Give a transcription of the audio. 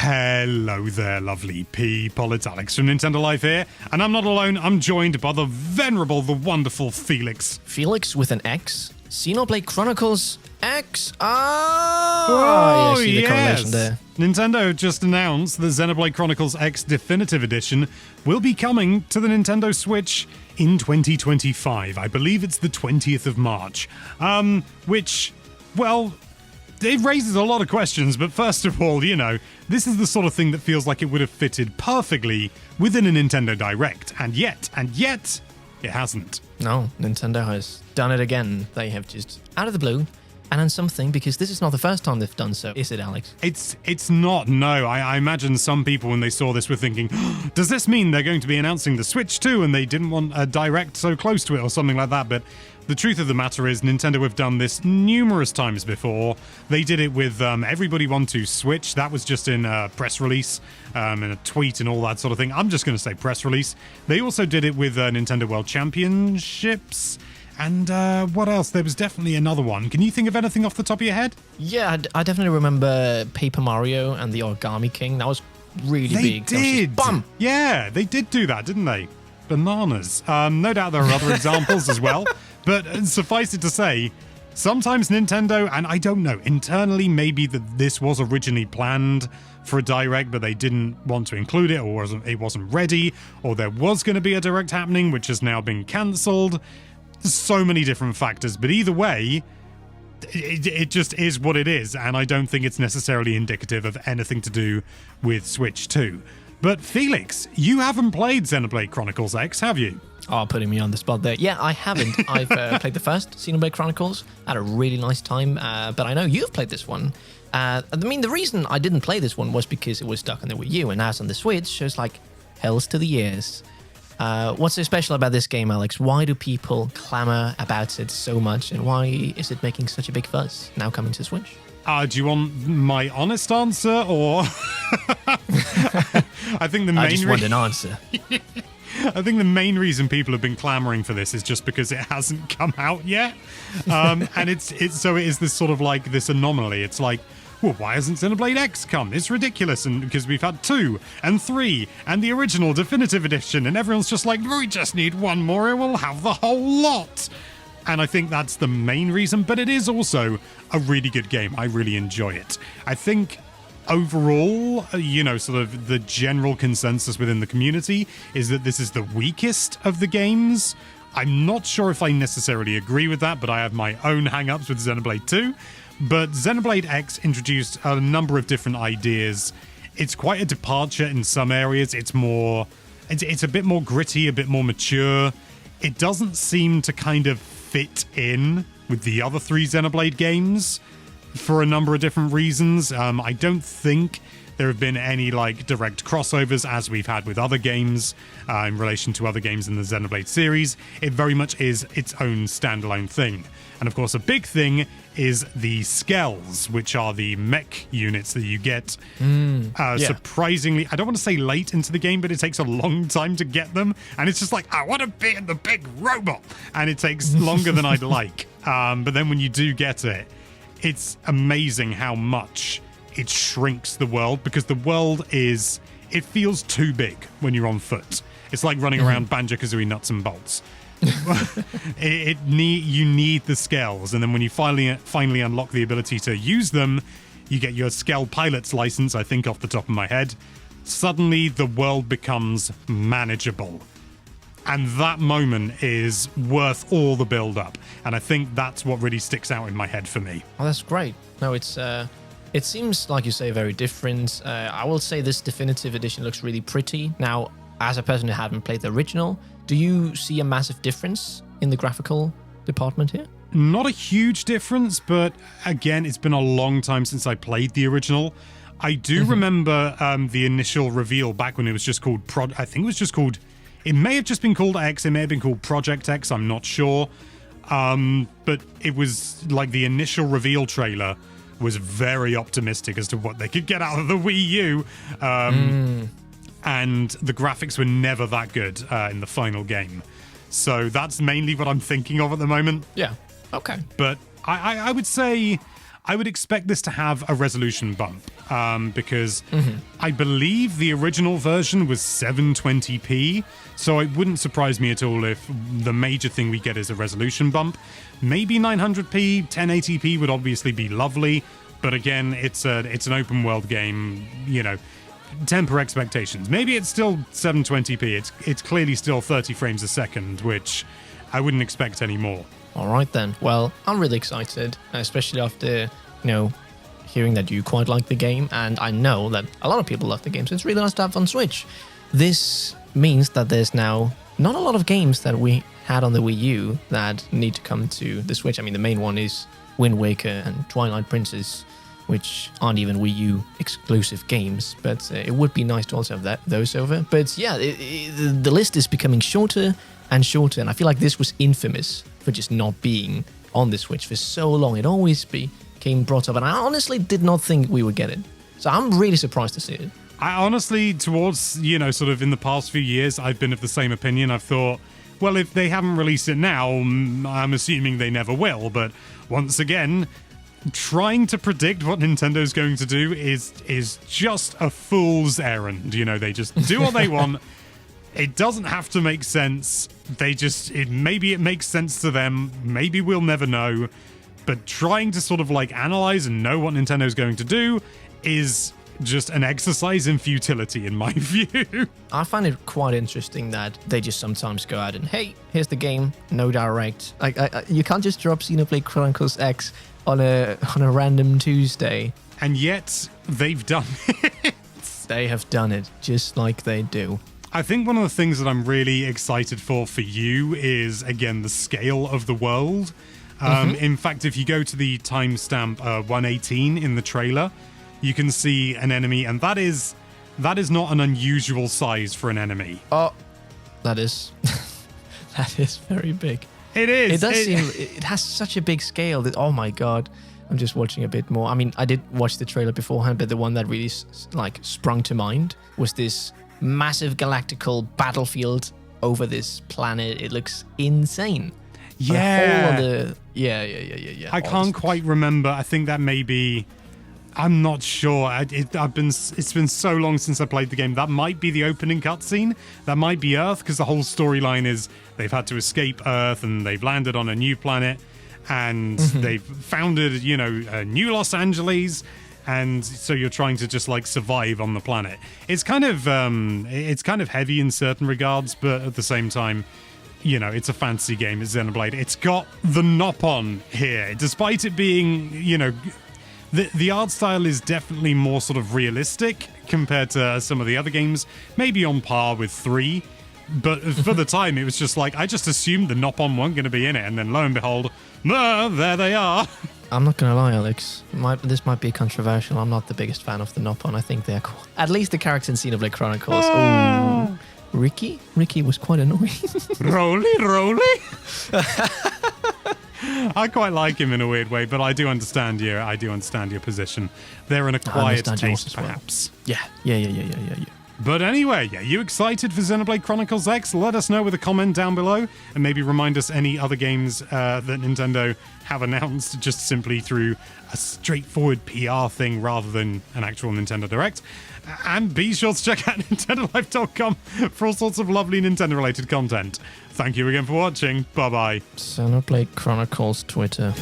Hello there, lovely people. It's Alex from Nintendo Live here, and I'm not alone. I'm joined by the venerable, the wonderful Felix. Felix with an X? Xenoblade Chronicles X? Oh, I see the correlation there. Nintendo just announced the Xenoblade Chronicles X Definitive Edition will be coming to the Nintendo Switch in 2025. I believe it's the 20th of March. Which, well, it raises a lot of questions, but first of all, this is the sort of thing that feels like it would have fitted perfectly within a Nintendo Direct, and yet, it hasn't. No, Nintendo has done it again. They have just, out of the blue, announced something, because this is not the first time they've done so, is it, Alex? It's not, no. I imagine some people, when they saw this, were thinking, does this mean they're going to be announcing the Switch too, and they didn't want a Direct so close to it, or something like that, but the truth of the matter is Nintendo have done this numerous times before. They did it with Everybody Want to Switch. That was just in a press release and a tweet and all that sort of thing. I'm just going to say press release. They also did it with Nintendo World Championships. And what else? There was definitely another one. Can you think of anything off the top of your head? Yeah, I definitely remember Paper Mario and the Origami King. That was really big. They did. Yeah, they did do that, didn't they? Bananas. No doubt there are other examples as well. But suffice it to say, sometimes Nintendo, and I don't know, internally maybe that this was originally planned for a Direct, but they didn't want to include it, or it wasn't ready, or there was going to be a Direct happening, which has now been cancelled. There's so many different factors, but either way, it just is what it is, and I don't think it's necessarily indicative of anything to do with Switch 2. But Felix, you haven't played Xenoblade Chronicles X, have you? Oh, putting me on the spot there. Yeah, I haven't. I've played the first Xenoblade Chronicles. Had a really nice time, but I know you've played this one. The reason I didn't play this one was because it was stuck on the Wii U, and as on the Switch, it was like, hells to the ears. What's so special about this game, Alex? Why do people clamor about it so much, and why is it making such a big fuss now coming to Switch? Do you want my honest answer, or... I just want an answer. I think the main reason people have been clamoring for this is just because it hasn't come out yet. And it is this sort of like this anomaly. It's like, well, why hasn't Xenoblade X come? It's ridiculous. And because we've had 2 and 3 and the original definitive edition, and everyone's just like, we just need one more and we'll have the whole lot. And I think that's the main reason, but it is also a really good game. I really enjoy it. I think overall, sort of the general consensus within the community is that this is the weakest of the games. I'm not sure if I necessarily agree with that, but I have my own hang-ups with Xenoblade 2. But Xenoblade X introduced a number of different ideas. It's quite a departure in some areas. It's a bit more gritty, a bit more mature. It doesn't seem to kind of fit in with the other 3 Xenoblade games for a number of different reasons. I don't think there have been any direct crossovers as we've had with other games in relation to other games in the Xenoblade series. It very much is its own standalone thing. And of course, a big thing is the skells, which are the mech units that you get surprisingly, I don't want to say late into the game, but it takes a long time to get them. And it's just like, I want to be in the big robot. And it takes longer than I'd like. But then when you do get it, it's amazing how much it shrinks the world, because the world it feels too big when you're on foot. It's like running around Banjo-Kazooie nuts and bolts. You need the skells, and then when you finally unlock the ability to use them, you get your Skell pilot's license, I think off the top of my head. Suddenly the world becomes manageable. And that moment is worth all the build-up. And I think that's what really sticks out in my head for me. Oh, that's great. No, it seems, like you say, very different. I will say this definitive edition looks really pretty. Now, as a person who hadn't played the original, do you see a massive difference in the graphical department here? Not a huge difference, but again, it's been a long time since I played the original. I do remember the initial reveal back when it was just called it may have just been called X, it may have been called Project X, I'm not sure. But it was like the initial reveal trailer was very optimistic as to what they could get out of the Wii U. And the graphics were never that good in the final game. So that's mainly what I'm thinking of at the moment. Yeah. Okay. But I would say I would expect this to have a resolution bump because I believe the original version was 720p, so it wouldn't surprise me at all if the major thing we get is a resolution bump. Maybe 900p, 1080p would obviously be lovely, but again, it's an open world game, you know, temper expectations. Maybe it's still 720p. It's clearly still 30 frames a second, which I wouldn't expect anymore. All right then. Well, I'm really excited, especially after, hearing that you quite like the game, and I know that a lot of people love the game, so it's really nice to have on Switch. This means that there's now not a lot of games that we had on the Wii U that need to come to the Switch. I mean, the main one is Wind Waker and Twilight Princess, which aren't even Wii U exclusive games, but it would be nice to also have those over. But yeah, the list is becoming shorter and shorter, and I feel like this was infamous for just not being on the Switch for so long. It always became brought up, and I honestly did not think we would get it. So I'm really surprised to see it. I honestly, towards, sort of in the past few years, I've been of the same opinion. I've thought, well, if they haven't released it now, I'm assuming they never will. But once again, trying to predict what Nintendo's going to do is just a fool's errand. They just do what they want. It doesn't have to make sense. Maybe it makes sense to them. Maybe we'll never know. But trying to sort of analyze and know what Nintendo's going to do is just an exercise in futility, in my view. I find it quite interesting that they just sometimes go out and, hey, here's the game, no direct. You can't just drop Xenoblade Chronicles X on a random Tuesday. And yet, they've done it. They have done it, just like they do. I think one of the things that I'm really excited for you is, again, the scale of the world. In fact, if you go to the timestamp 118 in the trailer, you can see an enemy, and that is not an unusual size for an enemy. Oh, that is very big. It is. It does seem it has such a big scale that, oh my god, I'm just watching a bit more. I mean, I did watch the trailer beforehand, but the one that really sprung to mind was this massive galactical battlefield over this planet. It looks insane. Yeah. Yeah. I can't quite remember. I think that may be. I'm not sure. It's been so long since I played the game. That might be the opening cutscene. That might be Earth, because the whole storyline is they've had to escape Earth and they've landed on a new planet, and they've founded, a new Los Angeles. And so you're trying to just survive on the planet. It's kind of heavy in certain regards, but at the same time, it's a fantasy game. It's Xenoblade. It's got the Nopon here, despite it being, the art style is definitely more sort of realistic compared to some of the other games, maybe on par with 3. But for the time, it was just I just assumed the Nopon weren't going to be in it, and then lo and behold, there they are. I'm not going to lie, Alex. This might be controversial. I'm not the biggest fan of the Nopon. I think they're cool. At least the character in Xenoblade Chronicles. Oh. Ricky? Ricky was quite annoying. Roly? I quite like him in a weird way, but I do understand you. I do understand your position. They're an acquired taste, perhaps. Well. Yeah. But anyway, are you excited for Xenoblade Chronicles X? Let us know with a comment down below, and maybe remind us any other games that Nintendo have announced just simply through a straightforward PR thing rather than an actual Nintendo Direct. And be sure to check out NintendoLife.com for all sorts of lovely Nintendo-related content. Thank you again for watching. Bye-bye. Xenoblade Chronicles Twitter.